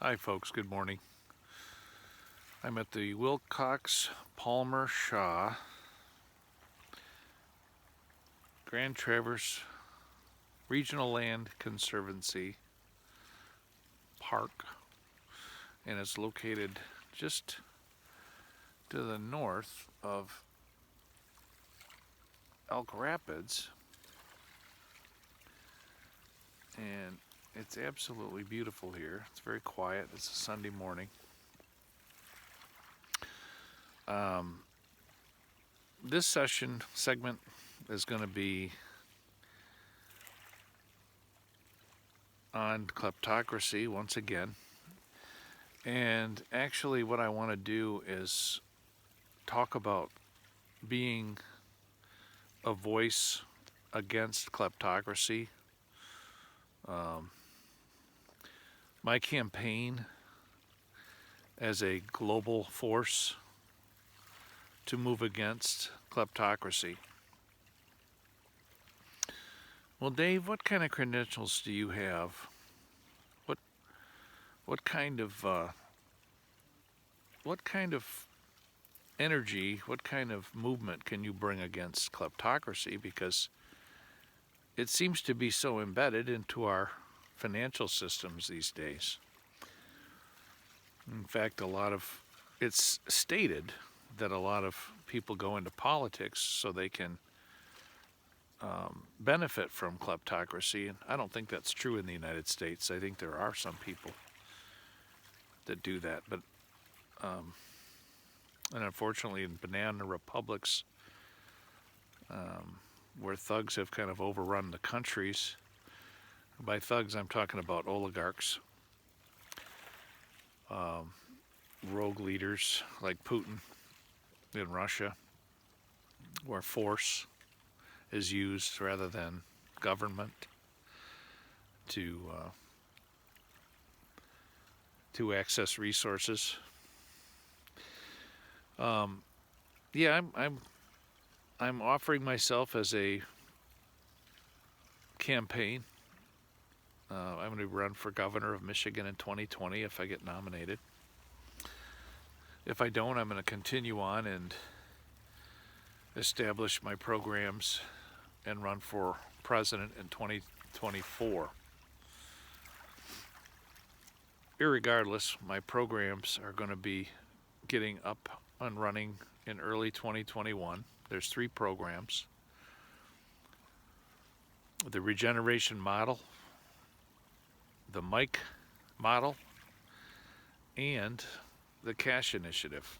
Hi folks, good morning. I'm at the Wilcox Palmer Shaw Grand Traverse Regional Land Conservancy Park, and it's located just to the north of Elk Rapids, and it's absolutely beautiful here. It's very quiet. It's a Sunday morning. This segment is going to be on kleptocracy once again. And actually what I want to do is talk about being a voice against kleptocracy. My campaign as a global force to move against kleptocracy. Well, Dave, what kind of credentials do you have? What kind of energy, what kind of movement can you bring against kleptocracy? Because it seems to be so embedded into our financial systems these days. In fact, it's stated that a lot of people go into politics so they can benefit from kleptocracy, and I don't think that's true in the United States. I think there are some people that do that, but and unfortunately in banana republics where thugs have kind of overrun the countries. By thugs, I'm talking about oligarchs, rogue leaders like Putin in Russia, where force is used rather than government to access resources. Yeah, I'm offering myself as a campaign. I'm going to run for governor of Michigan in 2020 if I get nominated. If I don't, I'm going to continue on and establish my programs and run for president in 2024. Irregardless, my programs are going to be getting up and running in early 2021. There's 3 programs: the regeneration model, the Mike model, and the cash initiative.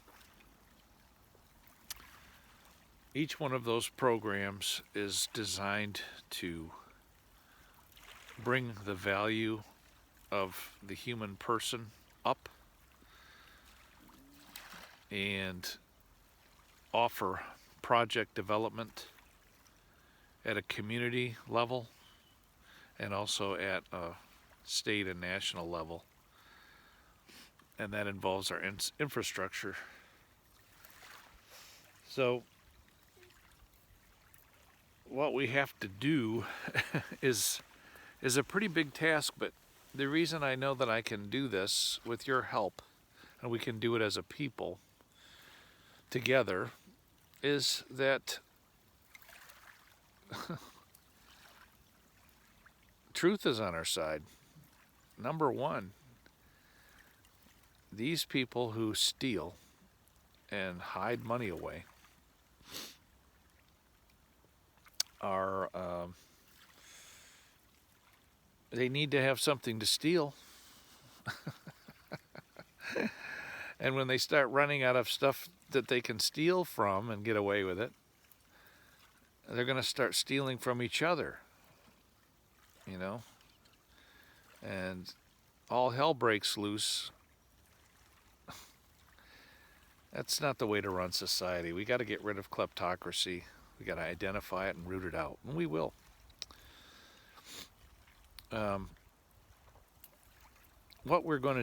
Each one of those programs is designed to bring the value of the human person up and offer project development at a community level and also at a state and national level. And that involves our infrastructure. So what we have to do is a pretty big task, but the reason I know that I can do this with your help, and we can do it as a people together, is that truth is on our side. Number one, these people who steal and hide money away are they need to have something to steal. And when they start running out of stuff that they can steal from and get away with it, they're going to start stealing from each other, and all hell breaks loose. That's not the way to run society. We got to get rid of kleptocracy. We got to identify it and root it out, and we will. What we are going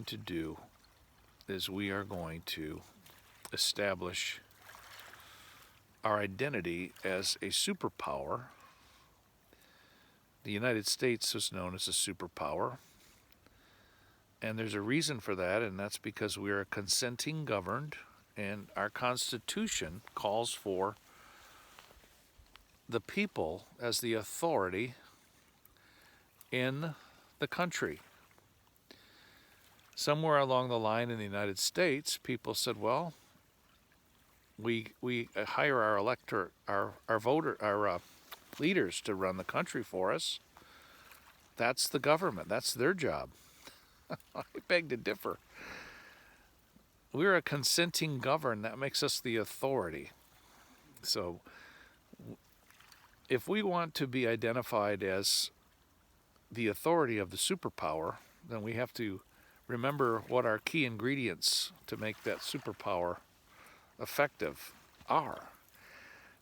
to do is we are going to establish our identity as a superpower The United States was known as a superpower, and there's a reason for that, and that's because we're a consenting governed, and our Constitution calls for the people as the authority in the country. Somewhere along the line in the United States, people said, well, we hire our leaders to run the country for us. That's the government. That's their job. I beg to differ. We're a consenting governed. That makes us the authority. So if we want to be identified as the authority of the superpower, then we have to remember what our key ingredients to make that superpower effective are.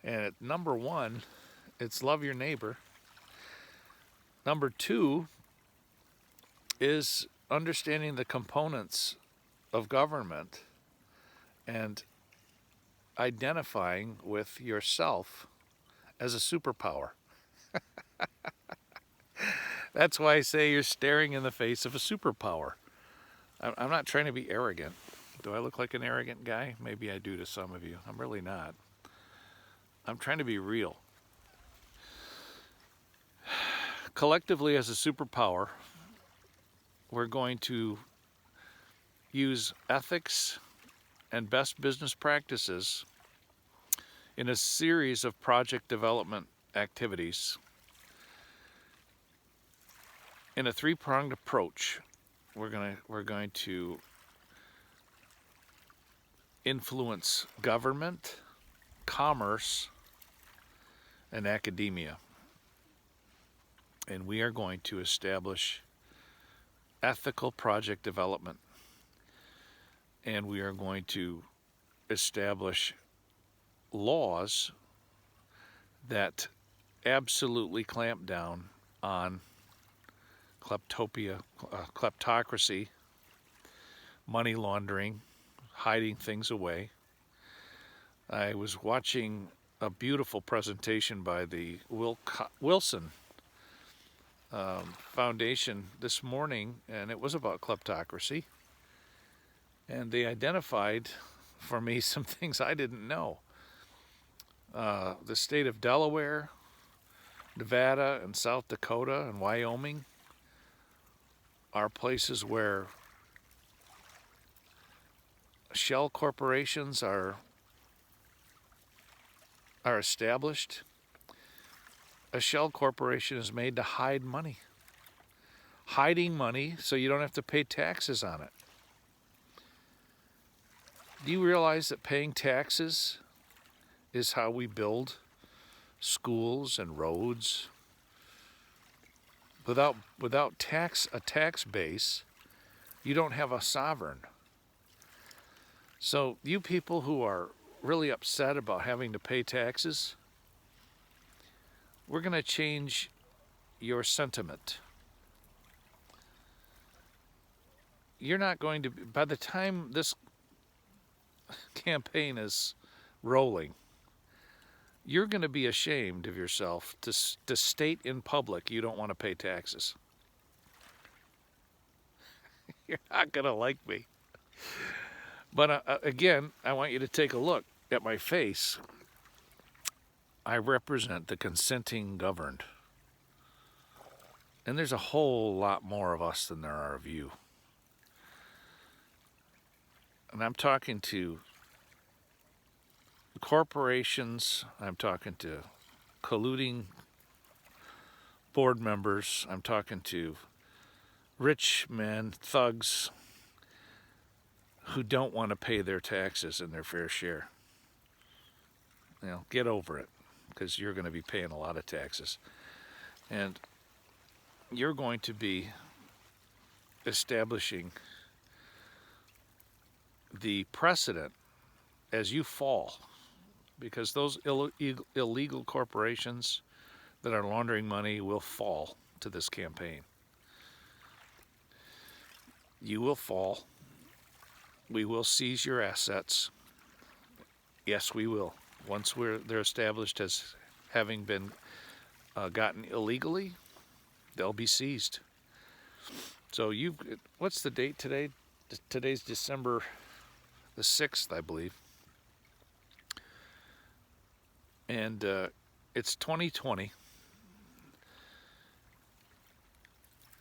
And at number one, it's love your neighbor. Number two is understanding the components of government and identifying with yourself as a superpower. That's why I say you're staring in the face of a superpower. I'm not trying to be arrogant. Do I look like an arrogant guy? Maybe I do to some of you. I'm really not. I'm trying to be real. Collectively, as a superpower, we're going to use ethics and best business practices in a series of project development activities in a three-pronged approach. We're going to influence government, commerce, and academia. And we are going to establish ethical project development. And we are going to establish laws that absolutely clamp down on kleptocracy, money laundering, hiding things away. I was watching a beautiful presentation by the Wilson Foundation this morning, and it was about kleptocracy. And they identified for me some things I didn't know. The state of Delaware, Nevada, and South Dakota, and Wyoming are places where shell corporations are established. A shell corporation is made to hide money. Hiding money so you don't have to pay taxes on it. Do you realize that paying taxes is how we build schools and roads? Without a tax base, you don't have a sovereign. So you people who are really upset about having to pay taxes, we're going to change your sentiment. You're not going to, by the time this campaign is rolling, you're going to be ashamed of yourself to state in public you don't want to pay taxes. You're not going to like me. But again, I want you to take a look at my face. I represent the consenting governed. And there's a whole lot more of us than there are of you. And I'm talking to corporations, I'm talking to colluding board members, I'm talking to rich men, thugs, who don't want to pay their taxes and their fair share. You know, get over it, because you're going to be paying a lot of taxes. And you're going to be establishing the precedent as you fall, because those illegal corporations that are laundering money will fall to this campaign. You will fall. We will seize your assets. Yes, we will. Once they're established as having been gotten illegally, they'll be seized. So what's the date today? Today's December the 6th, I believe. And it's 2020.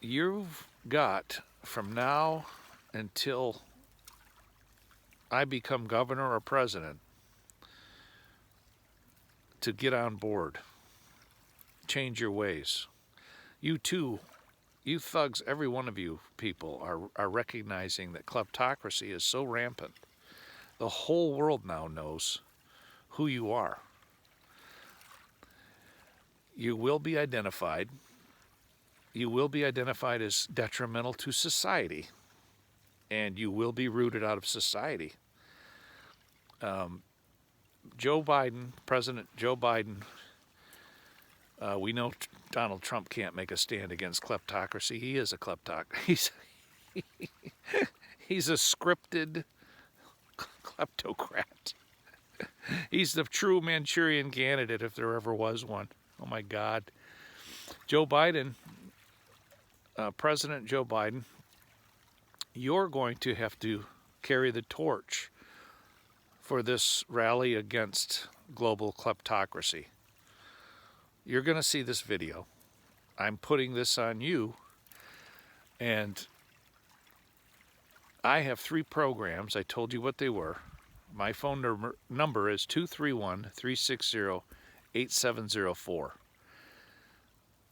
You've got from now until I become governor or president to get on board. Change your ways. You too, you thugs, every one of you people are recognizing that kleptocracy is so rampant. The whole world now knows who you are. You will be identified. You will be identified as detrimental to society, and you will be rooted out of society. Joe Biden, President Joe Biden, we know Donald Trump can't make a stand against kleptocracy. He is a kleptocrat. He's a scripted kleptocrat. He's the true Manchurian candidate if there ever was one. Oh my God. Joe Biden, President Joe Biden, you're going to have to carry the torch for this rally against global kleptocracy. You're going to see this video. I'm putting this on you, and I have 3 programs. I told you what they were. My phone number is 231-360-8704.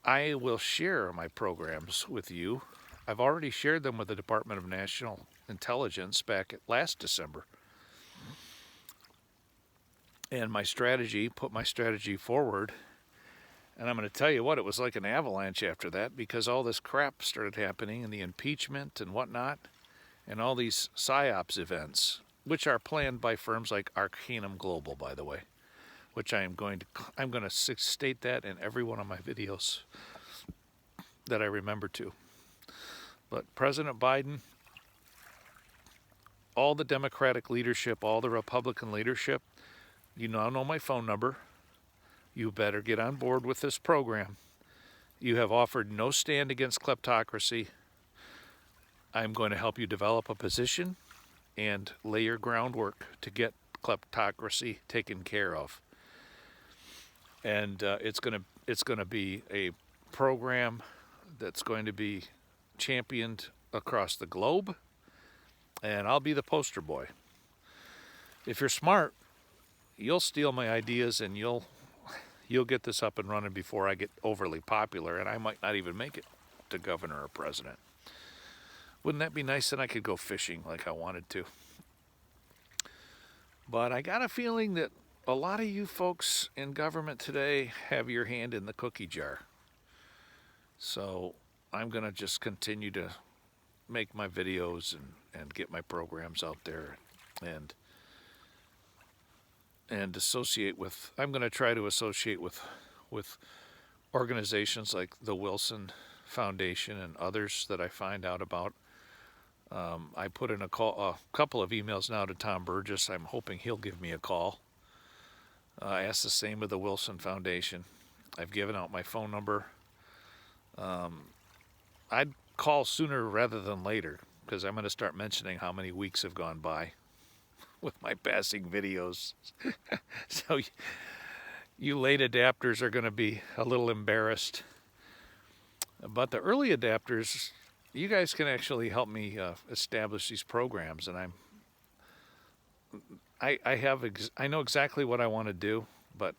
I will share my programs with you. I've already shared them with the Department of National Intelligence back last December. And my strategy, put my strategy forward. And I'm going to tell you what, it was like an avalanche after that, because all this crap started happening, and the impeachment and whatnot, and all these PSYOPs events, which are planned by firms like Arcanum Global, by the way, which I'm going to state that in every one of my videos that I remember to. But President Biden, all the Democratic leadership, all the Republican leadership, you now know my phone number. You better get on board with this program. You have offered no stand against kleptocracy. I'm going to help you develop a position and lay your groundwork to get kleptocracy taken care of. And it's going to be a program that's going to be championed across the globe, and I'll be the poster boy. If you're smart, you'll steal my ideas, and you'll get this up and running before I get overly popular, and I might not even make it to governor or president. Wouldn't that be nice? Then I could go fishing like I wanted to. But I got a feeling that a lot of you folks in government today have your hand in the cookie jar. So I'm going to just continue to make my videos and get my programs out there and associate with, I'm going to try to associate with organizations like the Wilson Foundation and others that I find out about. I put in a couple of emails now to Tom Burgess. I'm hoping he'll give me a call. I asked the same with the Wilson Foundation. I've given out my phone number. I'd call sooner rather than later, because I'm going to start mentioning how many weeks have gone by with my passing videos. So you late adapters are going to be a little embarrassed. But the early adapters, you guys can actually help me establish these programs, and I know exactly what I want to do, but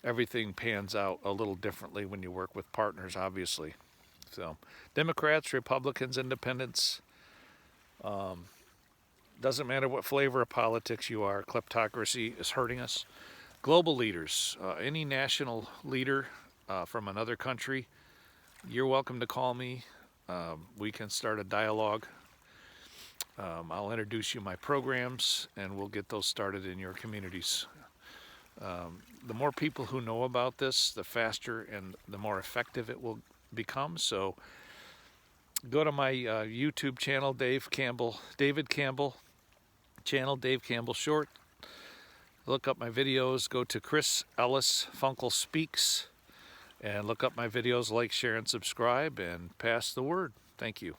everything pans out a little differently when you work with partners, obviously. So Democrats, Republicans, Independents, doesn't matter what flavor of politics you are, kleptocracy is hurting us. Global leaders, any national leader from another country, you're welcome to call me. We can start a dialogue. I'll introduce you my programs, and we'll get those started in your communities. The more people who know about this, the faster and the more effective it will become. So go to my YouTube channel, David Campbell channel, Dave Campbell Short. Look up my videos. Go to Chris Ellis Funkel Speaks. And look up my videos, like, share, and subscribe, and pass the word. Thank you.